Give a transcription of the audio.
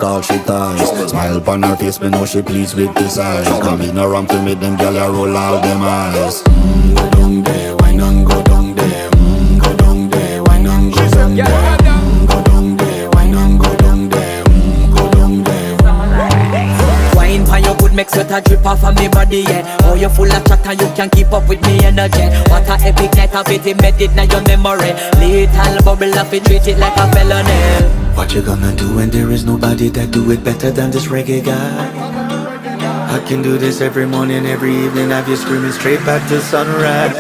all she ties. Smile upon her face, me know she pleased with this eyes. Coming around to make them gyal a roll out them eyes. Go down there, why not go down there? Go down there, why not go down there? Go down there, why not go down there? Go down there. Wine for your good make sweat a drip off of me body, yeah. Oh, you full of chatter, you can keep up with me energy. What a epic night of it, embedded in your memory. Little bubble of it, treat it like a felony. What you gonna do when there is nobody that do it better than this reggae guy? I can do this every morning, every evening, have you screaming straight back to sunrise.